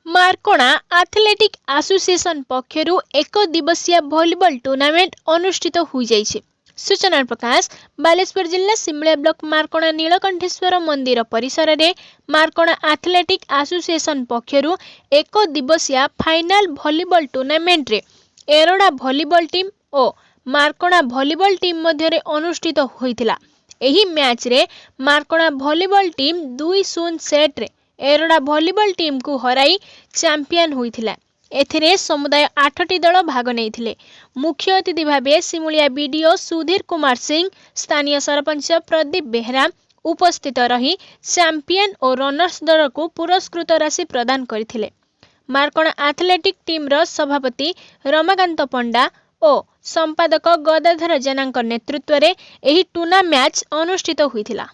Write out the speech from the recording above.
मार्कोणा athletic association पक्षरु एक दिवसीय volleyball tournament अनुष्ठित हो जाइछे। सूचना प्रकाश बालेश्वर जिला सिमलिया ब्लॉक मार्कोणा नीलकंठेश्वर मंदिर परिसर में मार्कोणा एथलेटिक एसोसिएशन पक्षरु एक दिवसीय फाइनल भलिबल टूर्नामेंट रे एरोडा भलिबल टीम और मार्कोणा भलिबल टीम मध्य अनुष्ठित होइतिला। एही मैच रे मार्कोणा भलिबल टीम 2-0 सेट रे एरोडा भलिबल टीम को हराई चैंपियन होइतिला। एथिरे समुदाय 8टी दल भाग नेइथिले। मुख्य अतिथि भावे सिमुलिया बीडीओ सुधीर कुमार सिंह, स्थानीय सरपंच प्रदीप बेहरा उपस्थित रही चैंपियन और रनर्स दल को पुरस्कृत राशि प्रदान करथिले। मार्कोणा एथलेटिक टीम रो सभापति रमाकांत पंडा और संपादक गदाधर जेना नेतृत्व में एही टूर्ना मैच अनुष्ठित होइतिला।